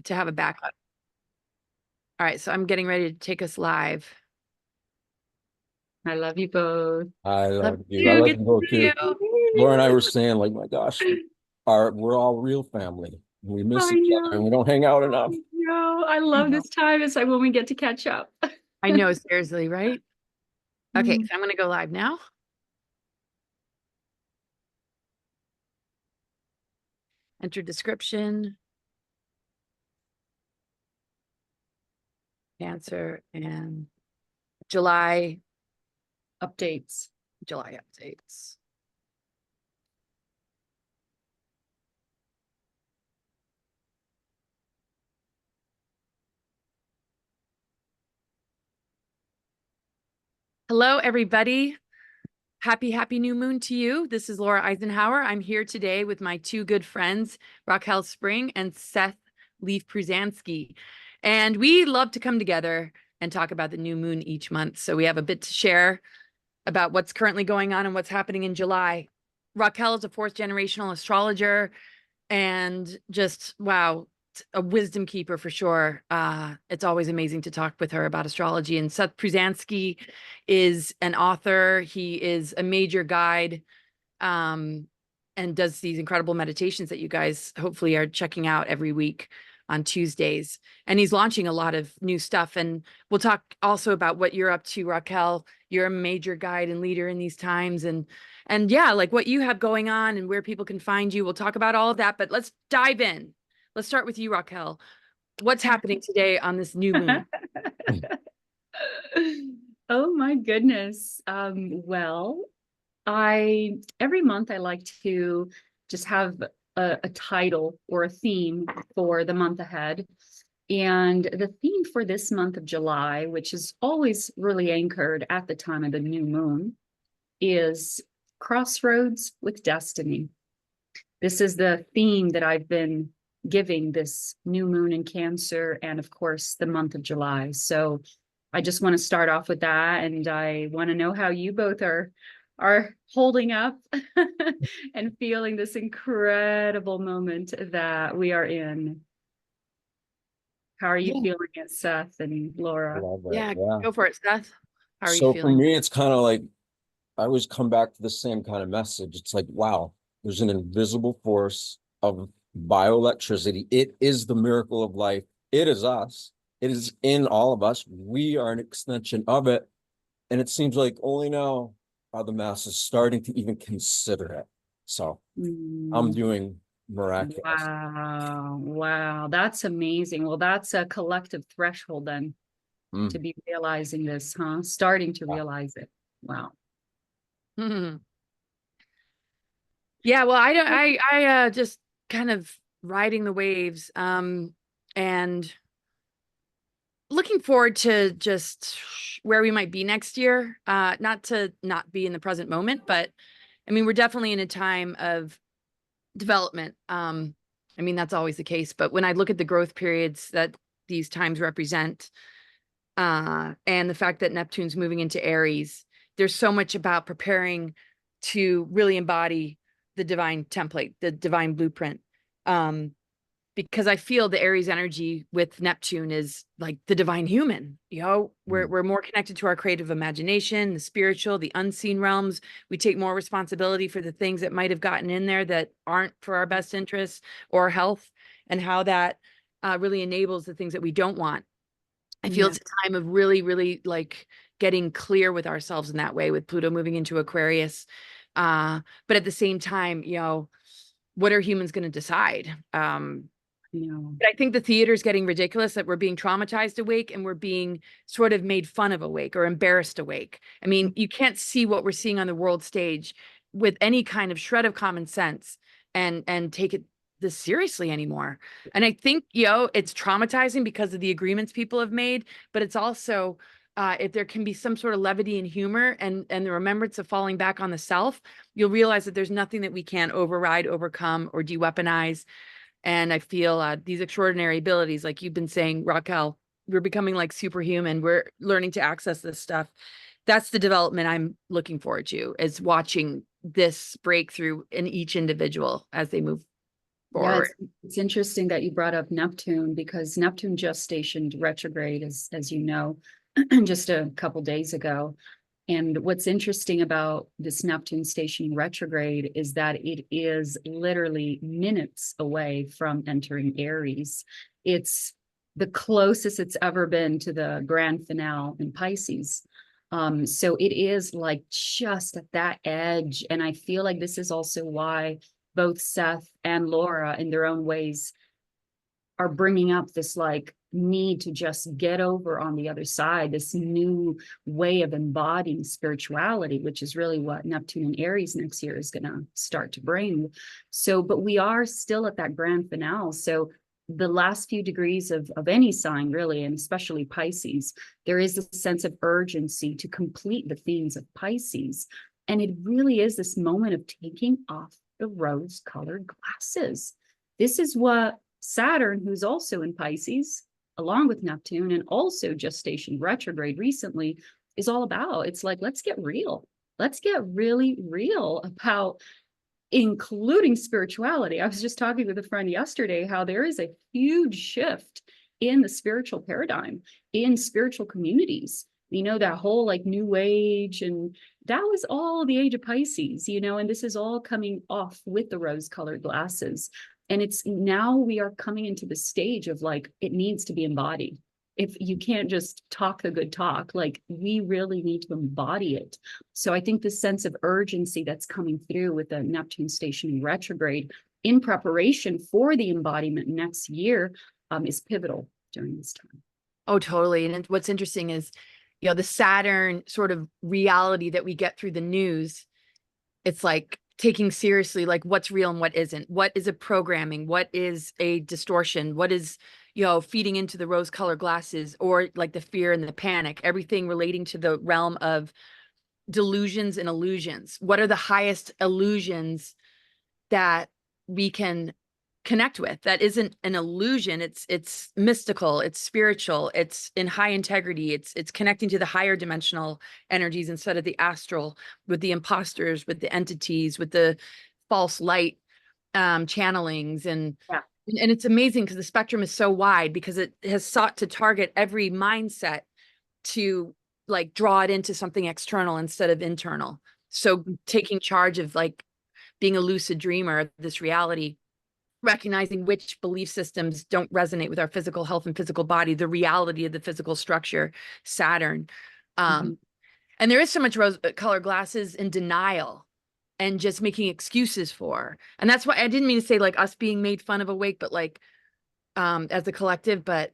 to have a backup. All right, so I'm getting ready to take us live. I love you both. I Love love you. I you. love Good you to both see too. you. Laura and I were saying, like, my gosh, we're all real family. We miss I each other and know. we don't hang out enough. No, I love this time. It's like when we get to catch up. I know, seriously, right? Okay, Mm. so I'm going to go live now. Enter description. Cancer and July Updates. updates. Hello, everybody. Happy new moon to you. This is Laura Eisenhower. I'm here today with my two good friends, Raquel Spring and Seth Leaf-Pruzansky. And we love to come together and talk about the new moon each month. So we have a bit to share about what's currently going on and what's happening in July. Raquel is a fourth generational astrologer and just, wow, a wisdom keeper for sure. It's always amazing to talk with her about astrology. And Seth Pruzansky is an author. He is a major guide, and does these incredible meditations that you guys hopefully are checking out every week on Tuesdays. And he's launching a lot of new stuff. And we'll talk also about what you're up to, Raquel. You're a major guide and leader in these times. And yeah, like what you have going on and where people can find you. We'll talk about all of that, but let's dive in. Let's start with you, Raquel. What's happening today on this new moon? Oh my goodness. Well, every month I like to just have a title or a theme for the month ahead. And the theme for this month of July, which is always really anchored at the time of the new moon, is Crossroads with Destiny. This is the theme that I've been giving this new moon in Cancer and, of course, the month of July. So I just want to start off with that, and I want to know how you both are holding up and feeling this incredible moment that we are in. How are you feeling it, Seth and I Laura? love that. Yeah, Yeah. go for it, Seth. How are you So for feeling? me, it's kind of like I always come back to the same kind of message. It's like, wow, there's an invisible force of bioelectricity. It is the miracle of life. It is us. It is in all of us. We are an extension of it. And it seems like only now are the masses starting to even consider it. So I'm doing miraculous. Wow, that's amazing. Well, that's a collective threshold then to Mm. be realizing this, huh? Starting to Yeah. realize it. Wow. Yeah, well, I don't, I just kind of riding the waves, and looking forward to just where we might be next year. Not to not be in the present moment, but I mean, we're definitely in a time of development. I mean, that's always the case, but when I look at the growth periods that these times represent, and the fact that Neptune's moving into Aries, there's so much about preparing to really embody the divine template, the divine blueprint. Because I feel the Aries energy with Neptune is like the divine human. You know, we're more connected to our creative imagination, the spiritual, the unseen realms. We take more responsibility for the things that might have gotten in there that aren't for our best interests or health, and how that really enables the things that we don't want. I feel Yeah. it's a time of really, really like getting clear with ourselves in that way, with Pluto moving into Aquarius. But at the same time, you know, what are humans going to decide? But I think the theater is getting ridiculous, that we're being traumatized awake and we're being sort of made fun of awake or embarrassed awake. I mean, you can't see what we're seeing on the world stage with any kind of shred of common sense and take it this seriously anymore. And I think, you know, it's traumatizing because of the agreements people have made, but it's also, if there can be some sort of levity and humor and the remembrance of falling back on the self, you'll realize that there's nothing that we can't override, overcome, or de-weaponize. And I feel these extraordinary abilities, like you've been saying, Raquel, we're becoming like superhuman. We're learning to access this stuff. That's the development I'm looking forward to, is watching this breakthrough in each individual as they move. Yeah, forward. it's interesting that you brought up Neptune, because Neptune just stationed retrograde, as you know, just a couple days ago. And what's interesting about this Neptune stationing retrograde is that it is literally minutes away from entering Aries. It's the closest it's ever been to the grand finale in Pisces. So it is like just at that edge. And I feel like this is also why both Seth and Laura, in their own ways, are bringing up this like need to just get over on the other side, this new way of embodying spirituality, which is really what Neptune and Aries next year is going to start to bring. So, but we are still at that grand finale. So the last few degrees of any sign, really, and especially Pisces, there is a sense of urgency to complete the themes of Pisces. And it really is this moment of taking off the rose-colored glasses. This is what Saturn, who's also in Pisces, along with Neptune, and also just stationed retrograde recently, is all about. It's like, let's get real. Let's get really real about including spirituality. I was just talking with a friend yesterday how there is a huge shift in the spiritual paradigm, in spiritual communities. You know, that whole like new age, and that was all the age of Pisces, you know, and this is all coming off with the rose-colored glasses. And it's now we are coming into the stage of like, it needs to be embodied. If you can't just talk the good talk, like we really need to embody it. So I think the sense of urgency that's coming through with the Neptune stationing retrograde in preparation for the embodiment next year is pivotal during this time. Oh, totally. And what's interesting is, you know, the Saturn sort of reality that we get through the news, it's like taking seriously, like what's real and what isn't, what is a programming, what is a distortion, what is, you know, feeding into the rose-colored glasses, or like the fear and the panic, everything relating to the realm of delusions and illusions. What are the highest illusions that we can connect with that isn't an illusion? It's mystical, it's spiritual, it's in high integrity, it's connecting to the higher dimensional energies instead of the astral, with the imposters, with the entities, with the false light channelings. And it's amazing because the spectrum is so wide, because it has sought to target every mindset to like draw it into something external instead of internal. So taking charge of like being a lucid dreamer of this reality, recognizing which belief systems don't resonate with our physical health and physical body, the reality of the physical structure, Saturn. And there is so much rose-colored glasses in denial and just making excuses for. And that's why I didn't mean to say like us being made fun of awake, but like as a collective, but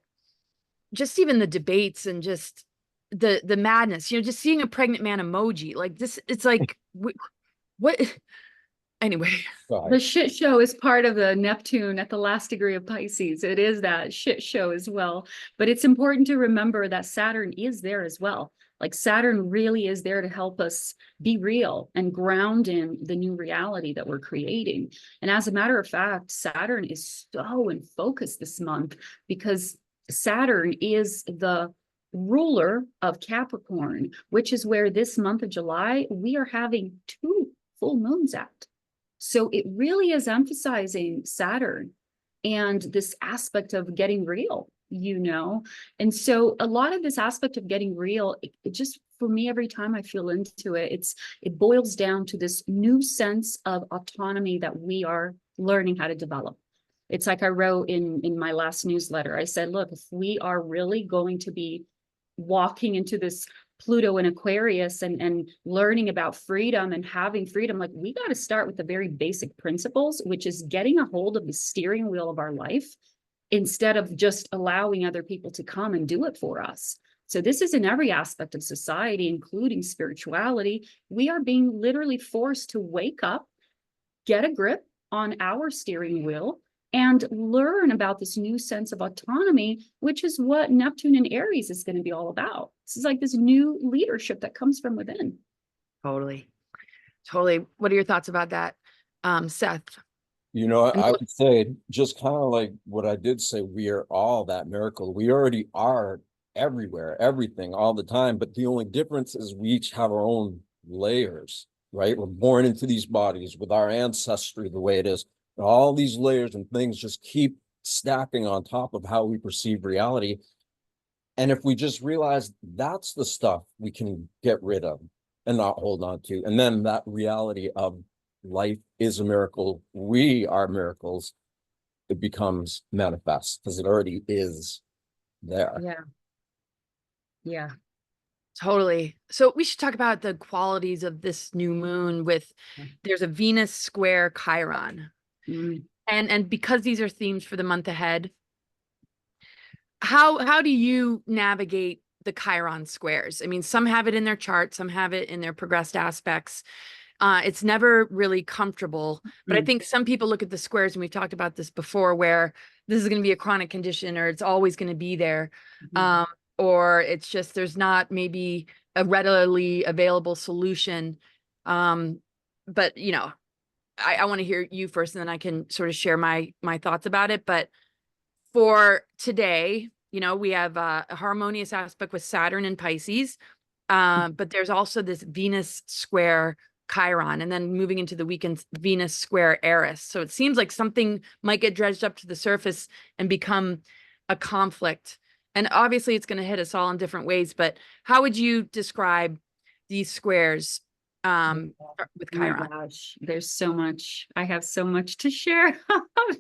just even the debates and just the madness, you know, just seeing a pregnant man emoji like this, it's like, what? Anyway, the shit show is part of the Neptune at the last degree of Pisces. It is that shit show as well. But it's important to remember that Saturn is there as well. Like Saturn really is there to help us be real and ground in the new reality that we're creating. And as a matter of fact, Saturn is so in focus this month because Saturn is the ruler of Capricorn, which is where this month of July, we are having 2 full moons at. So it really is emphasizing Saturn and this aspect of getting real, you know? And so a lot of this aspect of getting real, it just, for me, every time I feel into it, it boils down to this new sense of autonomy that we are learning how to develop. It's like I wrote in my last newsletter, I said, look, if we are really going to be walking into this Pluto and Aquarius and learning about freedom and having freedom, like we got to start with the very basic principles, which is getting a hold of the steering wheel of our life instead of just allowing other people to come and do it for us. So this is in every aspect of society, including spirituality. We are being literally forced to wake up, get a grip on our steering wheel, and learn about this new sense of autonomy, which is what Neptune and Aries is going to be all about. This is like this new leadership that comes from within. Totally. What are your thoughts about that, Seth? You know, I would say just kind of like what I did say, we are all that miracle. We already are everywhere, everything, all the time. But the only difference is we each have our own layers, right? We're born into these bodies with our ancestry the way it is. All these layers and things just keep stacking on top of how we perceive reality. And if we just realize that's the stuff we can get rid of and not hold on to, and then that reality of life is a miracle, we are miracles, it becomes manifest because it already is there. Yeah. Yeah. Totally. So we should talk about the qualities of this new moon there's a Venus square Chiron. Mm. And because these are themes for the month ahead, how do you navigate the Chiron squares? I mean, some have it in their chart, some have it in their progressed aspects. It's never really comfortable, but I think some people look at the squares, and we've talked about this before, where this is going to be a chronic condition, or it's always going to be there. Or it's just there's not maybe a readily available solution. But you know, I want to hear you first, and then I can sort of share my thoughts about it. But for today, you know, we have a harmonious aspect with Saturn and Pisces, but there's also this Venus square Chiron, and then moving into the weekend, Venus square Eris. So it seems like something might get dredged up to the surface and become a conflict. And obviously it's going to hit us all in different ways, but how would you describe these squares with Oh my Chiron? gosh, there's so much. I have so much to share. Oh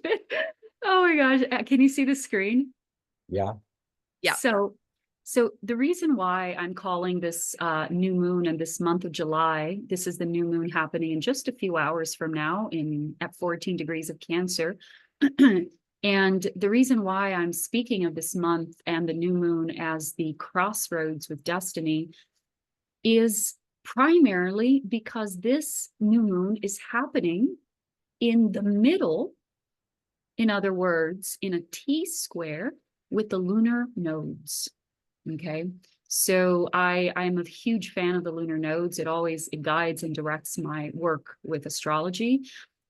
my gosh. Can you see the screen? Yeah. Yeah. So the reason why I'm calling this new moon and this month of July, this is the new moon happening in just a few hours from now at 14 degrees of Cancer. And the reason why I'm speaking of this month and the new moon as the crossroads with destiny is primarily because this new moon is happening in the middle, in other words, in a T-square with the lunar nodes. Okay, so I'm a huge fan of the lunar nodes. It guides and directs my work with astrology.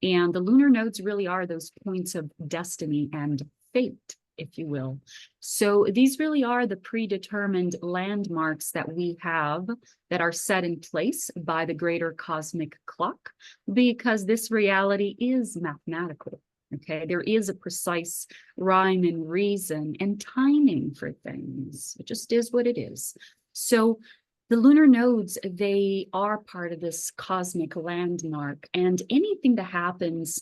And the lunar nodes really are those points of destiny and fate, if you will. So these really are the predetermined landmarks that we have that are set in place by the greater cosmic clock, because this reality is mathematical. Okay, there is a precise rhyme and reason and timing for things. It just is what it is. So the lunar nodes, they are part of this cosmic landmark, and anything that happens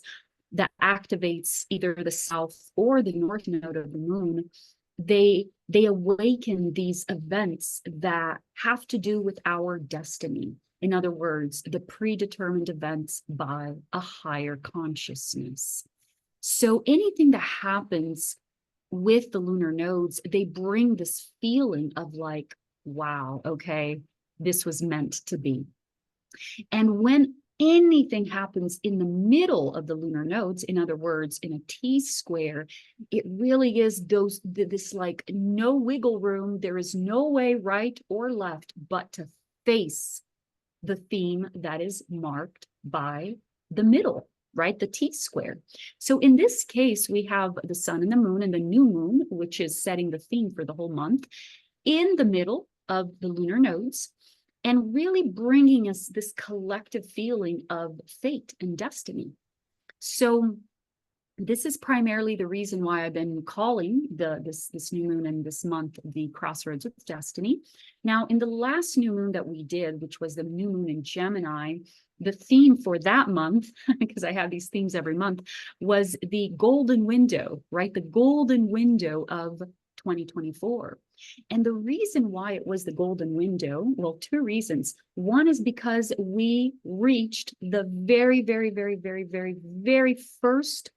that activates either the south or the north node of the moon, they awaken these events that have to do with our destiny. In other words, the predetermined events by a higher consciousness. So anything that happens with the lunar nodes, they bring this feeling of like, wow, okay, this was meant to be. And when anything happens in the middle of the lunar nodes, in other words, in a T-square, it really is this like no wiggle room. There is no way right or left but to face the theme that is marked by the middle, right? The T-square. So in this case, we have the sun and the moon and the new moon, which is setting the theme for the whole month, in the middle of the lunar nodes, and really bringing us this collective feeling of fate and destiny. So this is primarily the reason why I've been calling this new moon and this month the Crossroads with Destiny. Now, in the last new moon that we did, which was the new moon in Gemini, the theme for that month, because I have these themes every month, was the golden window, right? The golden window of 2024. And the reason why it was the golden window, well, two reasons. One is because we reached the very, very, very, very, very, very first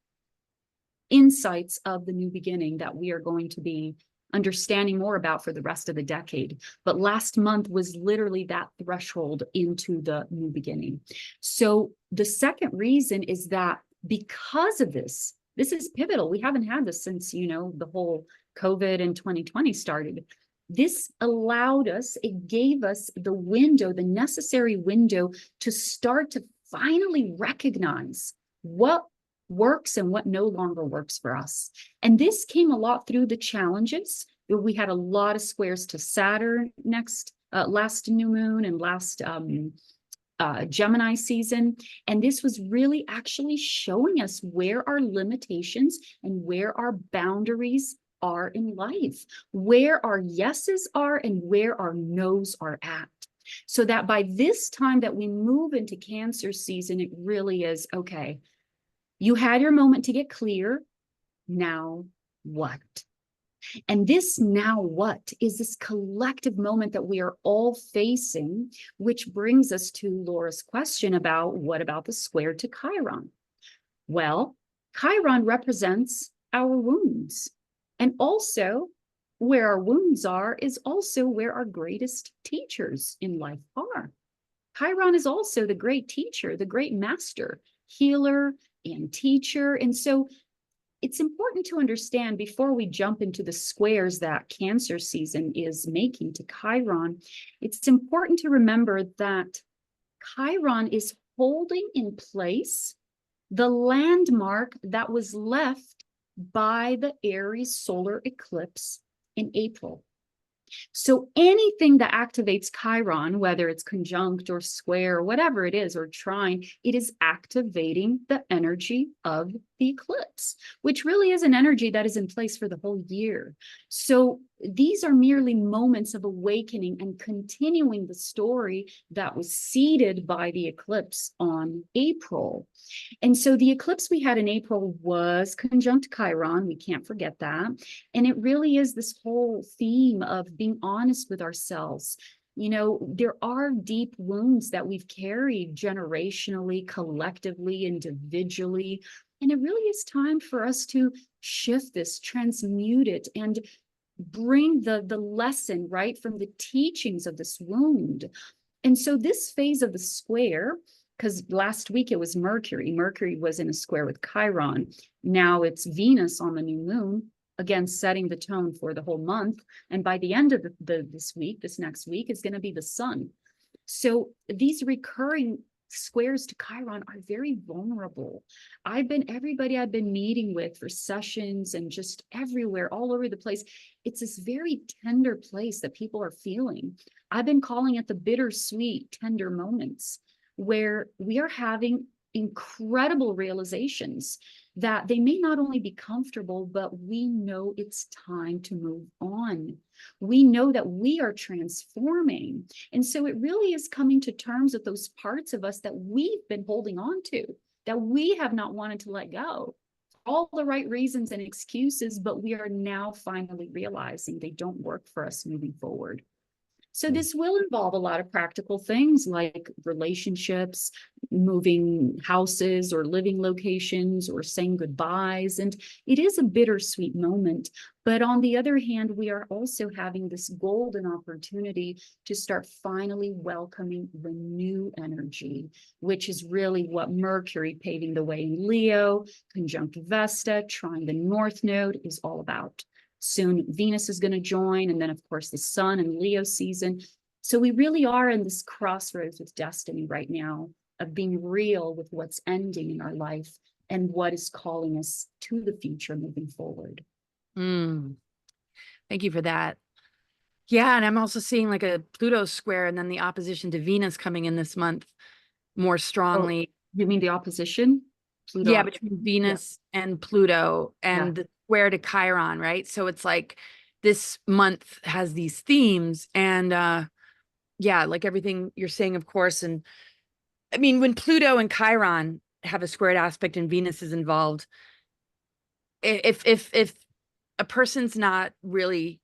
insights of the new beginning that we are going to be understanding more about for the rest of the decade. But last month was literally that threshold into the new beginning. So the second reason is that because of this is pivotal. We haven't had this since, the whole COVID and 2020 started. This allowed us, it gave us the window, the necessary window to start to finally recognize what works and what no longer works for us. And this came a lot through the challenges. We had a lot of squares to Saturn last new moon and last Gemini season. And this was really actually showing us where our limitations and where our boundaries are in life, where our yeses are and where our nos are at. So that by this time that we move into Cancer season, it really is, okay, you had your moment to get clear. Now what? And this now what is this collective moment that we are all facing, which brings us to Laura's question about what about the square to Chiron? Well, Chiron represents our wounds. And also, where our wounds are is also where our greatest teachers in life are. Chiron is also the great teacher, the great master, healer, and teacher. And so it's important to understand before we jump into the squares that Cancer season is making to Chiron, it's important to remember that Chiron is holding in place the landmark that was left by the Aries solar eclipse in April. So anything that activates Chiron, whether it's conjunct or square or whatever it is, or trine, it is activating the energy of the eclipse, which really is an energy that is in place for the whole year. So these are merely moments of awakening and continuing the story that was seeded by the eclipse on April. And so the eclipse we had in April was conjunct Chiron. We can't forget that. And it really is this whole theme of being honest with ourselves. You know, there are deep wounds that we've carried generationally, collectively, individually. And it really is time for us to shift this, transmute it, and bring the lesson, right, from the teachings of this wound. And so this phase of the square, because last week it was Mercury. Mercury was in a square with Chiron. Now it's Venus on the new moon, again, setting the tone for the whole month. And by the end of this next week, is going to be the sun. So these recurring squares to Chiron are very vulnerable. Everybody I've been meeting with for sessions and just everywhere, all over the place, it's this very tender place that people are feeling. I've been calling it the bittersweet, tender moments, where we are having incredible realizations that they may not only be comfortable, but we know it's time to move on. We know that we are transforming. And so it really is coming to terms with those parts of us that we've been holding on to, that we have not wanted to let go. All the right reasons and excuses, but we are now finally realizing they don't work for us moving forward. So this will involve a lot of practical things like relationships, moving houses or living locations or saying goodbyes. And it is a bittersweet moment. But on the other hand, we are also having this golden opportunity to start finally welcoming the new energy, which is really what Mercury paving the way in Leo, conjunct Vesta, trine the North Node is all about. Soon Venus is going to join, and then of course the sun and Leo season. So we really are in this crossroads with destiny right now of being real with what's ending in our life and what is calling us to the future moving forward. Thank you for that. Yeah, and I'm also seeing like a Pluto square and then the opposition to Venus coming in this month more strongly. Oh, you mean the opposition? Pluto. Yeah, between Venus and Pluto and the square to Chiron, right? So it's like this month has these themes and yeah, like everything you're saying, of course. And I mean, when Pluto and Chiron have a squared aspect and Venus is involved, if a person's not really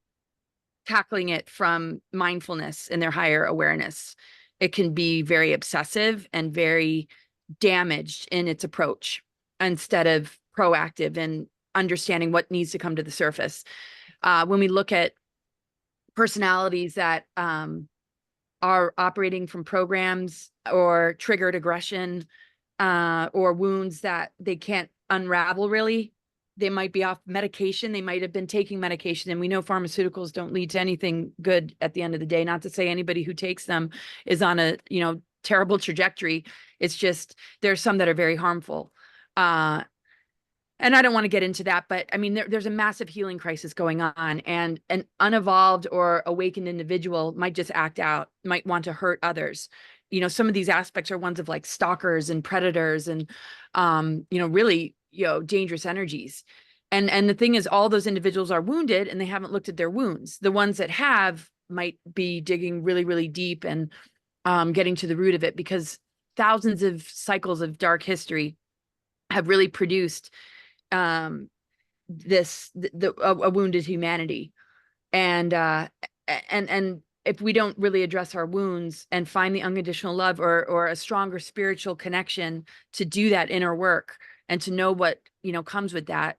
tackling it from mindfulness and their higher awareness, it can be very obsessive and very damaged in its approach instead of proactive and understanding what needs to come to the surface. When we look at personalities that are operating from programs or triggered aggression or wounds that they can't unravel really, they might be off medication. They might have been taking medication, and we know pharmaceuticals don't lead to anything good at the end of the day. Not to say anybody who takes them is on a, terrible trajectory. It's just, there's some that are very harmful. And I don't want to get into that, but I mean, there's a massive healing crisis going on, and an unevolved or awakened individual might just act out, might want to hurt others. you know, some of these aspects are ones of like stalkers and predators and, you know, really, you know, dangerous energies. And the thing is, all those individuals are wounded and they haven't looked at their wounds. The ones that have might be digging really, really deep and getting to the root of it, because thousands of cycles of dark history have really produced a wounded humanity. And if we don't really address our wounds and find the unconditional love or a stronger spiritual connection to do that inner work and to know what, you know, comes with that,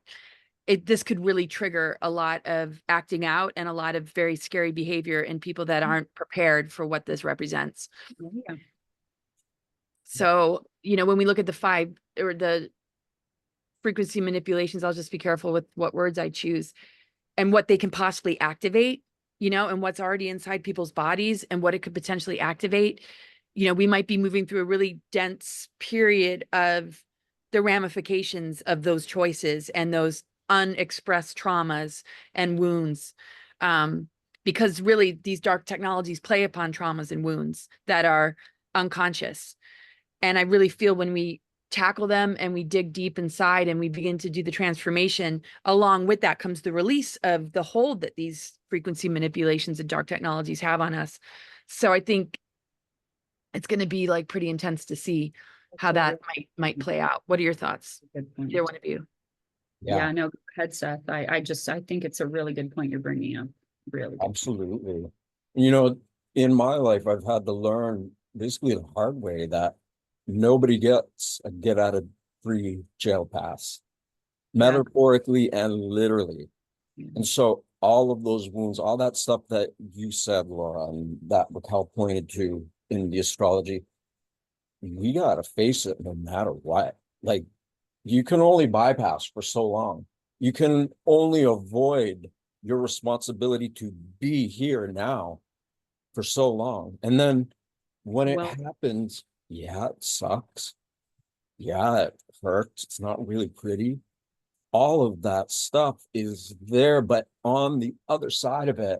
this could really trigger a lot of acting out and a lot of very scary behavior in people that aren't prepared for what this represents. Yeah. So, you know, when we look at the 5 or the frequency manipulations, I'll just be careful with what words I choose and what they can possibly activate, you know, and what's already inside people's bodies and what it could potentially activate. You know, we might be moving through a really dense period of the ramifications of those choices and those unexpressed traumas and wounds. Because really these dark technologies play upon traumas and wounds that are unconscious. And I really feel when we tackle them and we dig deep inside and we begin to do the transformation, along with that comes the release of the hold that these frequency manipulations and dark technologies have on us. So I think it's going to be like pretty intense to see how that might play out. What are your thoughts? Either one of you? Yeah, no, go ahead, Seth. I think it's a really good point you're bringing up. Really good. Absolutely. You know, in my life, I've had to learn basically the hard way that nobody gets a get out of free jail pass, metaphorically and literally. And so all of those wounds, all that stuff that you said, Laura, and that Raquel pointed to in the astrology, we got to face it no matter what. Like, you can only bypass for so long. You can only avoid your responsibility to be here now for so long. And then when it happens, yeah, it sucks. Yeah, it hurts. It's not really pretty. All of that stuff is there, but on the other side of it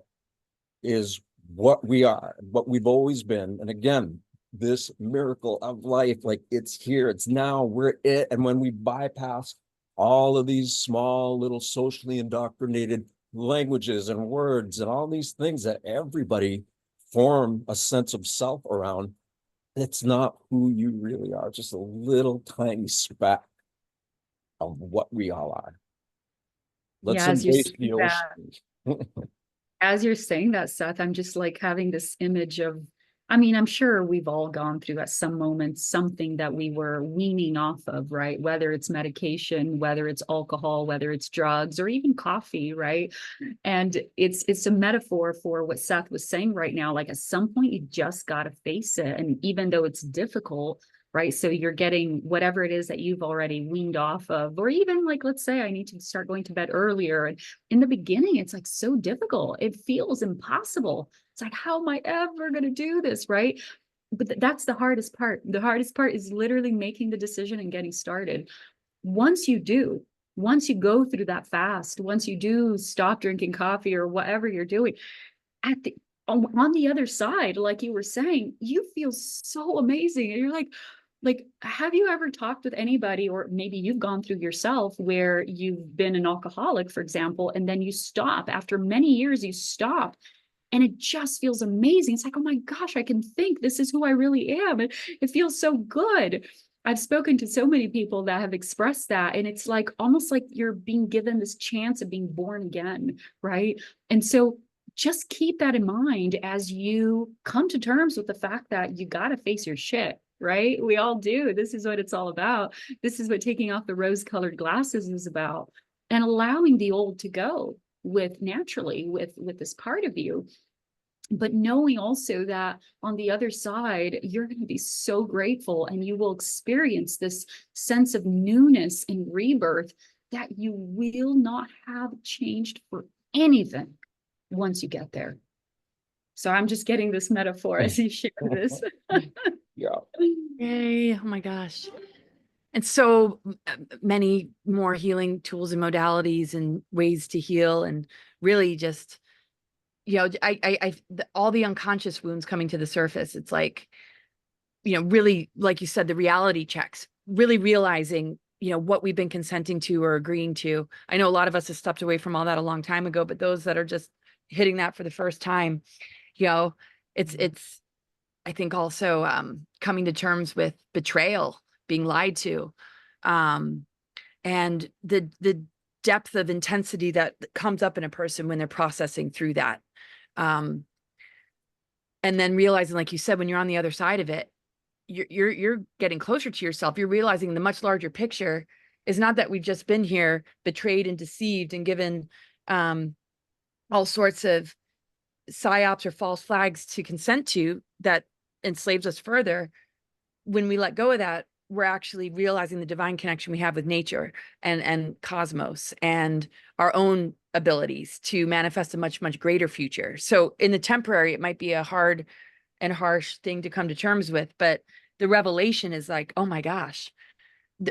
is what we are, what we've always been. And again, this miracle of life, like, it's here, it's now, we're it. And when we bypass all of these small little socially indoctrinated languages and words and all these things that everybody form a sense of self around, it's not who you really are, just a little tiny speck of what we all are. Let's embrace the ocean. As you're saying that, Seth, I'm just like having this image of, I mean, I'm sure we've all gone through at some moment something that we were weaning off of, right? Whether it's medication, whether it's alcohol, whether it's drugs, or even coffee, right? And it's a metaphor for what Seth was saying right now. Like, at some point, you just got to face it. And even though it's difficult, right? So you're getting whatever it is that you've already weaned off of, or even like, let's say I need to start going to bed earlier. And in the beginning, it's like so difficult. It feels impossible. It's like, how am I ever going to do this? Right. But that's the hardest part. The hardest part is literally making the decision and getting started. Once you do, once you go through that fast, once you do stop drinking coffee or whatever you're doing, on the other side, like you were saying, you feel so amazing. And you're like, have you ever talked with anybody, or maybe you've gone through yourself, where you've been an alcoholic, for example, and then you stop after many years, you stop. And it just feels amazing. It's like, oh my gosh, I can think this is who I really am. And it feels so good. I've spoken to so many people that have expressed that. And it's like almost like you're being given this chance of being born again, right? And so just keep that in mind as you come to terms with the fact that you got to face your shit, right? We all do. This is what it's all about. This is what taking off the rose-colored glasses is about, and allowing the old to go with naturally with this part of you. But knowing also that on the other side, you're going to be so grateful, and you will experience this sense of newness and rebirth that you will not have changed for anything once you get there. So I'm just getting this metaphor as you share this. Yeah. Yay. Oh my gosh. And so many more healing tools and modalities and ways to heal, and really just, you know, all the unconscious wounds coming to the surface. It's like, really, like you said, the reality checks, really realizing, what we've been consenting to or agreeing to. I know a lot of us have stepped away from all that a long time ago, but those that are just hitting that for the first time, it's, I think also coming to terms with betrayal, being lied to, and the depth of intensity that comes up in a person when they're processing through that. And then realizing, like you said, when you're on the other side of it, you're getting closer to yourself. You're realizing the much larger picture is not that we've just been here betrayed and deceived and given all sorts of psyops or false flags to consent to that enslaves us further. When we let go of that, we're actually realizing the divine connection we have with nature and cosmos and our own abilities to manifest a much, much greater future. So in the temporary, it might be a hard and harsh thing to come to terms with, but the revelation is like, oh my gosh,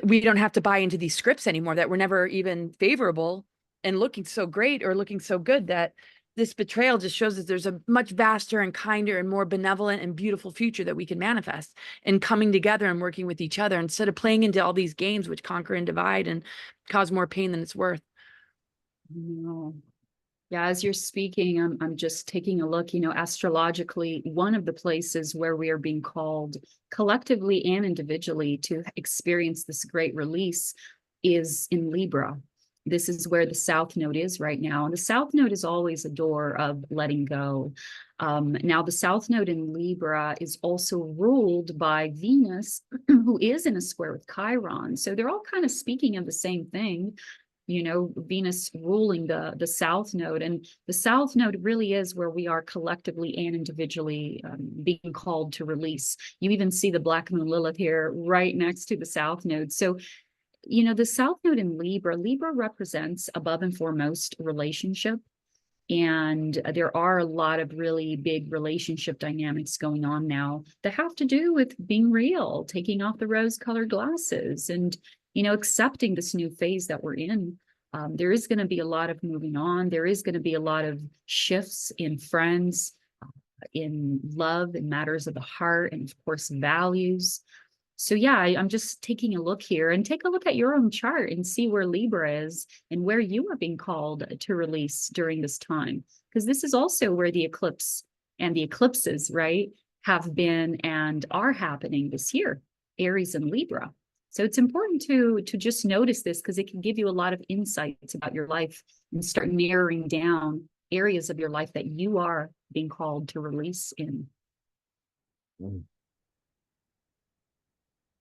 we don't have to buy into these scripts anymore that were never even favorable and looking so great or looking so good. That this betrayal just shows that there's a much vaster and kinder and more benevolent and beautiful future that we can manifest and coming together and working with each other instead of playing into all these games which conquer and divide and cause more pain than it's worth. No. Yeah, as you're speaking, I'm just taking a look, astrologically, one of the places where we are being called collectively and individually to experience this great release is in Libra. This is where the South Node is right now. And the South Node is always a door of letting go. Now, the South Node in Libra is also ruled by Venus, who is in a square with Chiron. So they're all kind of speaking of the same thing. Venus ruling the South Node, and the South Node really is where we are collectively and individually being called to release. You even see the Black Moon Lilith here right next to the South Node. So, the South Node in Libra represents above and foremost relationship. And there are a lot of really big relationship dynamics going on now that have to do with being real, taking off the rose-colored glasses and accepting this new phase that we're in. There is going to be a lot of moving on. There is going to be a lot of shifts in friends, in love, in matters of the heart, and of course, values. So yeah, I'm just taking a look here, and take a look at your own chart and see where Libra is and where you are being called to release during this time. Because this is also where the eclipse and the eclipses, right, have been and are happening this year, Aries and Libra. So it's important to just notice this, because it can give you a lot of insights about your life and start narrowing down areas of your life that you are being called to release in.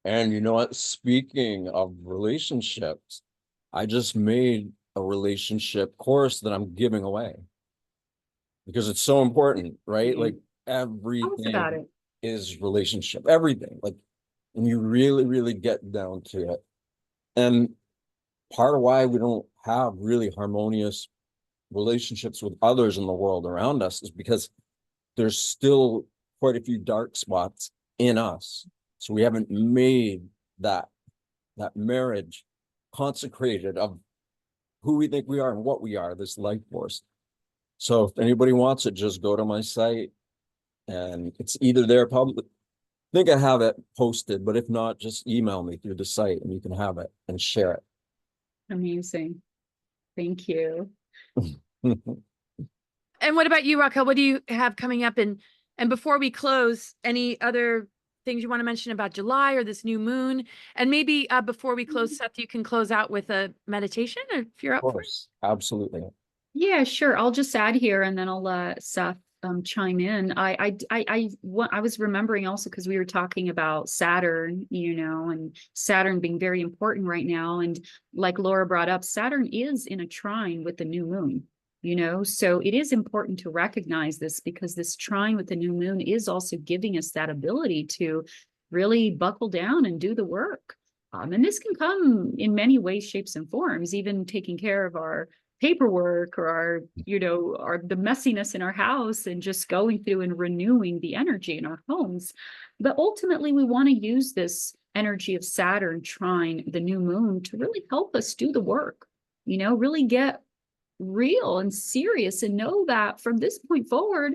And you know what? Speaking of relationships, I just made a relationship course that I'm giving away because it's so important, right? Like everything is relationship, everything. Like, and you really, really get down to it. And part of why we don't have really harmonious relationships with others in the world around us is because there's still quite a few dark spots in us. So we haven't made that marriage consecrated of who we think we are and what we are, this life force. So if anybody wants it, just go to my site and it's either there public. I think I have it posted, but if not, just email me through the site and you can have it and share it. Amazing. Thank you. And what about you, Raquel? What do you have coming up? And before we close, any other things you want to mention about July or this new moon? And maybe before we close, Seth, you can close out with a meditation if you're up for it. Absolutely. Yeah, sure. I'll just add here and then I'll let Seth chime in. I was remembering also, because we were talking about Saturn, and Saturn being very important right now. And like Laura brought up, Saturn is in a trine with the new moon, so it is important to recognize this, because this trine with the new moon is also giving us that ability to really buckle down and do the work. And this can come in many ways, shapes, and forms, even taking care of our paperwork or the messiness in our house and just going through and renewing the energy in our homes. But ultimately, we want to use this energy of Saturn trine the new moon to really help us do the work, really get real and serious and know that from this point forward,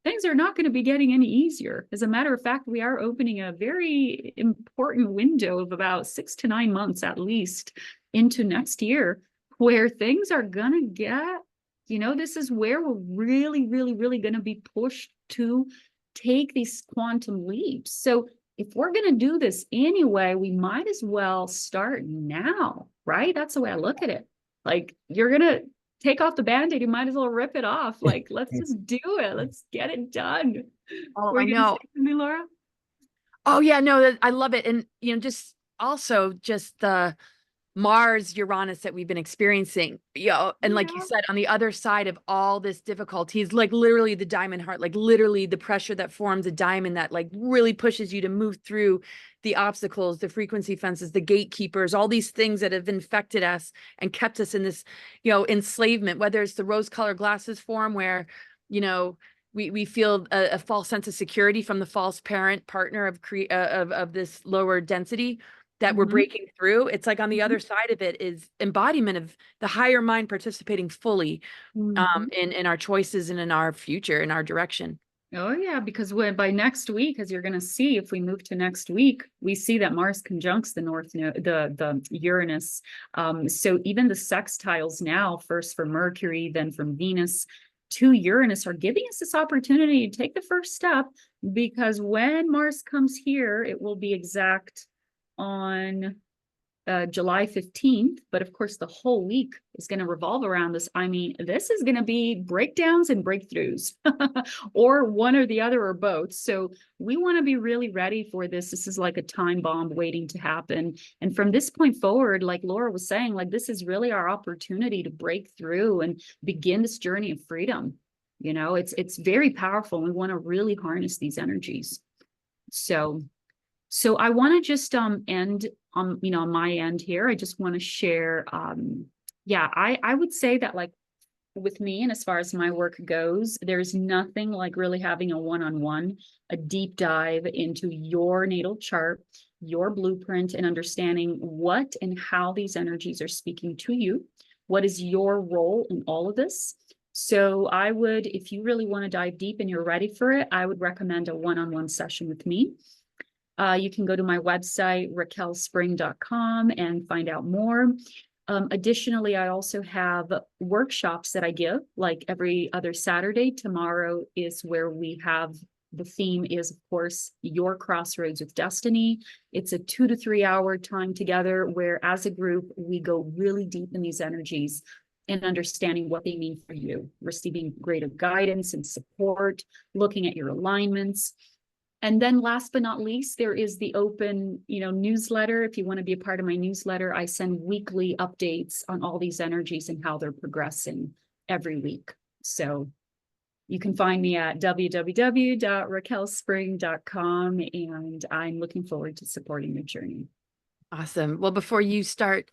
things are not going to be getting any easier. As a matter of fact, we are opening a very important window of about 6 to 9 months at least into next year, where things are going to get, this is where we're really, really, really going to be pushed to take these quantum leaps. So if we're going to do this anyway, we might as well start now, right? That's the way I look at it. Like, you're going to take off the Band-Aid, you might as well rip it off. Like, let's just do it. Let's get it done. Oh, Were I you gonna know. say something, Laura? Oh yeah, no, I love it. And just also just the Mars Uranus that we've been experiencing, and like you Yeah. said, on the other side of all this difficulty is like literally the diamond heart, like literally the pressure that forms a diamond that like really pushes you to move through the obstacles, the frequency fences, the gatekeepers, all these things that have infected us and kept us in this, enslavement, whether it's the rose-colored glasses form where, we feel a false sense of security from the false parent partner of this lower density that we're Mhm. breaking through. It's like on the Mhm. other side of it is embodiment of the higher mind participating fully Mhm. in our choices and in our future, in our direction. Oh yeah, because by next week, as you're going to see, if we move to next week, we see that Mars conjuncts the North Node, the Uranus. So even the sextiles now, first from Mercury, then from Venus to Uranus, are giving us this opportunity to take the first step, because when Mars comes here, it will be exact on July 15th, but of course the whole week is going to revolve around this. I mean, this is going to be breakdowns and breakthroughs, or one or the other or both. So we want to be really ready for this. This is like a time bomb waiting to happen. And from this point forward, like Laura was saying, like, this is really our opportunity to break through and begin this journey of freedom. It's very powerful. We want to really harness these energies. So I want to just end on my end here. I just want to share I would say that, like, with me, and as far as my work goes, there's nothing like really having a one-on-one, a deep dive into your natal chart, your blueprint, and understanding what and how these energies are speaking to you. What is your role in all of this? So I would, if you really want to dive deep and you're ready for it, I would recommend a one-on-one session with me. You can go to my website, raquelspring.com, and find out more. Additionally, I also have workshops that I give, like every other Saturday. Tomorrow is where we have, the theme is, of course, your crossroads with destiny. It's a 2 to 3 hour time together where, as a group, we go really deep in these energies and understanding what they mean for you, receiving greater guidance and support, looking at your alignments. And then last but not least, there is the open, newsletter. If you want to be a part of my newsletter, I send weekly updates on all these energies and how they're progressing every week. So you can find me at www.raquelspring.com, and I'm looking forward to supporting your journey. Awesome. Well, before you start,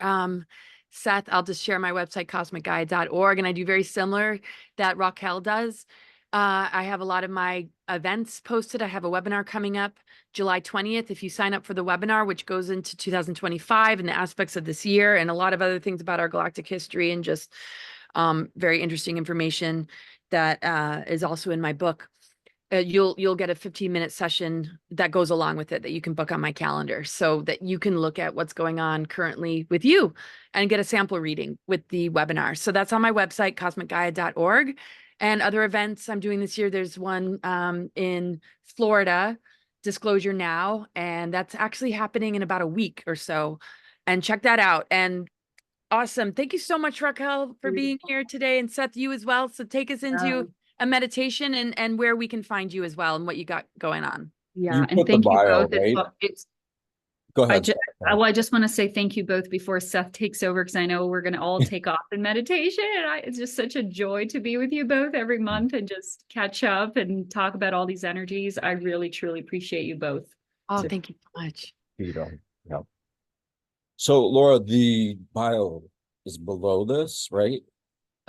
Seth, I'll just share my website, cosmicgaia.org, and I do very similar that Raquel does. I have a lot of my events posted. I have a webinar coming up July 20th. If you sign up for the webinar, which goes into 2025 and the aspects of this year and a lot of other things about our galactic history and just very interesting information that is also in my book, you'll get a 15-minute session that goes along with it that you can book on my calendar so that you can look at what's going on currently with you and get a sample reading with the webinar. So that's on my website, cosmicgaia.org. And other events I'm doing this year, there's one in Florida, Disclosure Now, and that's actually happening in about a week or so. And check that out. And awesome. Thank you so much, Raquel, for being here today. And Seth, you as well. So take us into a meditation and where we can find you as well and what you got going on. Yeah, You and put the thank you bio, both. right? It's Go ahead. I just want to say thank you both before Seth takes over, because I know we're going to all take off in meditation. It's just such a joy to be with you both every month and just catch up and talk about all these energies. I really, truly appreciate you both. Oh, thank you so much. Yeah. So Laura, the bio is below this, right?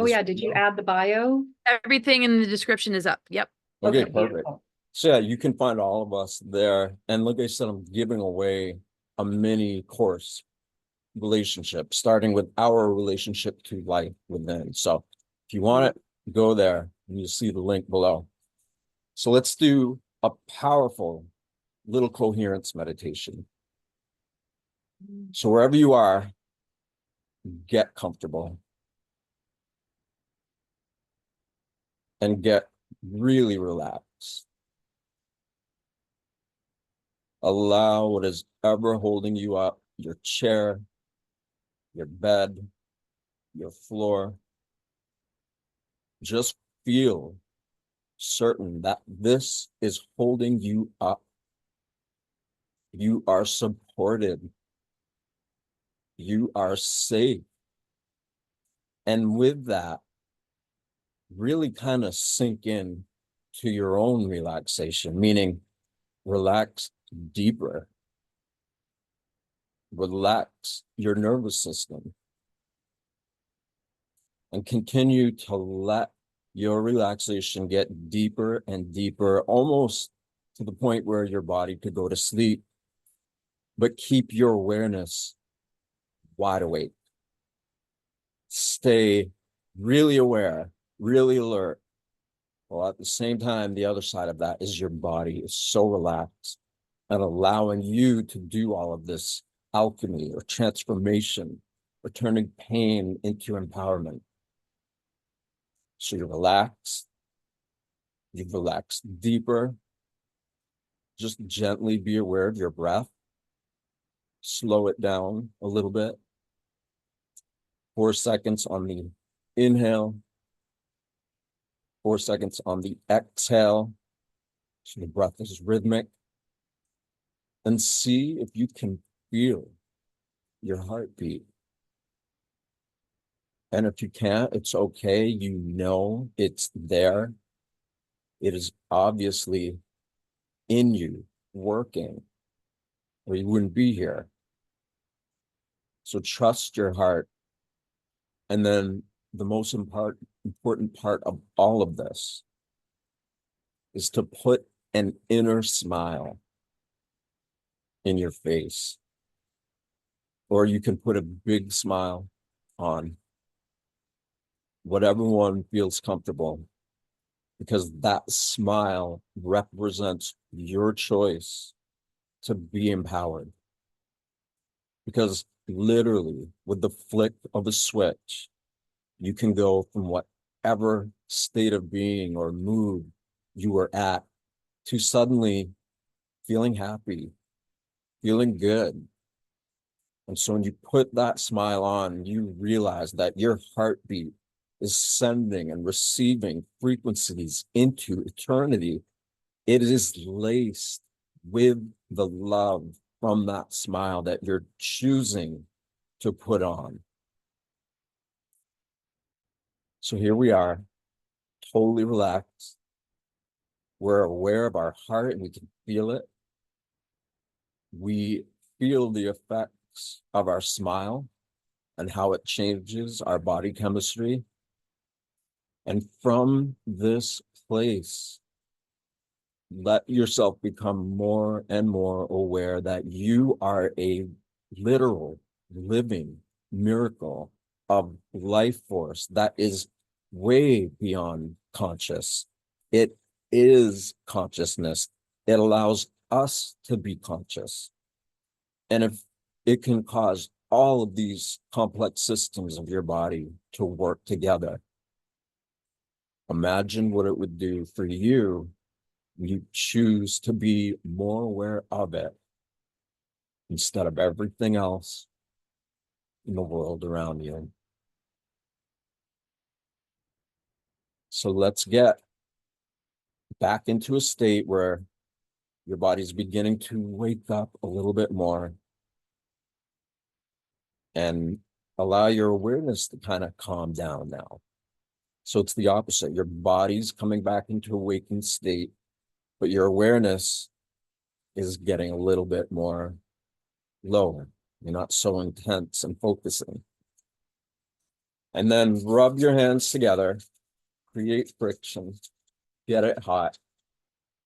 Oh yeah, did you add the bio? Everything in the description is up. Yep. Okay, Okay, perfect. beautiful. So yeah, you can find all of us there. And like I said, I'm giving away a mini course relationship, starting with our relationship to life within. So if you want it, go there and you'll see the link below. So let's do a powerful little coherence meditation. So wherever you are, get comfortable and get really relaxed. Allow what is ever holding you up, your chair, your bed, your floor. Just feel certain that this is holding you up. You are supported. You are safe. And with that, really kind of sink in to your own relaxation, meaning relax deeper. Relax your nervous system. And continue to let your relaxation get deeper and deeper, almost to the point where your body could go to sleep, but keep your awareness wide awake. Stay really aware, really alert. While at the same time, the other side of that is your body is so relaxed and allowing you to do all of this alchemy or transformation or turning pain into empowerment. So you've relaxed deeper. Just gently be aware of your breath. Slow it down a little bit. 4 seconds on the inhale. 4 seconds on the exhale. So the breath is rhythmic. And see if you can feel your heartbeat. And if you can't, it's okay. You know it's there. It is obviously in you, working, or you wouldn't be here. So trust your heart. And then the most important part of all of this is to put an inner smile in your face. Or you can put a big smile on, whatever one feels comfortable, because that smile represents your choice to be empowered. Because literally, with the flick of a switch, you can go from whatever state of being or mood you were at to suddenly feeling happy, feeling good. And so when you put that smile on, you realize that your heartbeat is sending and receiving frequencies into eternity. It is laced with the love from that smile that you're choosing to put on. So here we are, totally relaxed. We're aware of our heart and we can feel it. We feel the effects of our smile and how it changes our body chemistry. And from this place, let yourself become more and more aware that you are a literal living miracle of life force that is way beyond conscious. It is consciousness. It allows us to be conscious. And if it can cause all of these complex systems of your body to work together, imagine what it would do for you when you choose to be more aware of it instead of everything else in the world around you. So let's get back into a state where your body's beginning to wake up a little bit more and allow your awareness to kind of calm down now. So it's the opposite. Your body's coming back into a waking state, but your awareness is getting a little bit more lower. You're not so intense and focusing. And then rub your hands together, create friction, get it hot,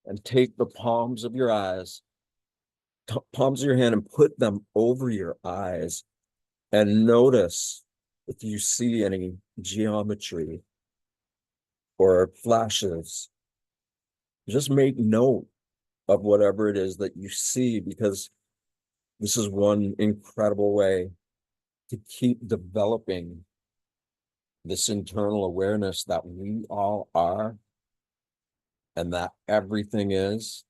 and take the palms of your eyes, palms of your hand, and put them over your eyes and notice if you see any geometry or flashes. just make note of whatever it is that you see, because this is one incredible way to keep developing this internal awareness that we all are and that everything is.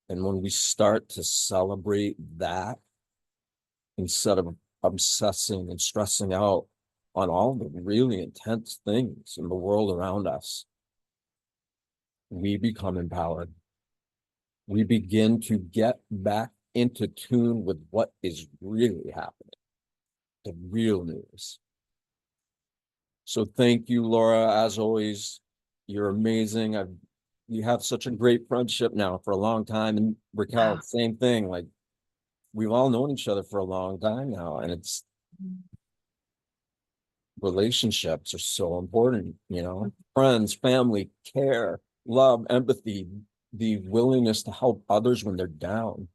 And when we start to celebrate that, instead of obsessing and stressing out on all the really intense things in the world around us, we become empowered. We begin to get back into tune with what is really happening, the real news. So thank you, Laura. As always, you're amazing. You have such a great friendship now for a long time. And Raquel, same thing. Like, we've all known each other for a long time now, and it's relationships are so important, friends, family, care, love, empathy, the willingness to help others when they're down.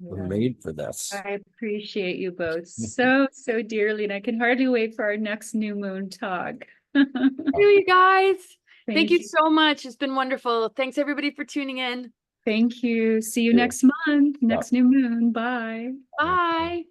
We're made for this. I appreciate you both so dearly, and I can hardly wait for our next new moon talk. You guys. Thank you you so much. It's been wonderful. Thanks everybody for tuning in. Thank you. See you next month, next new moon. Bye. Bye.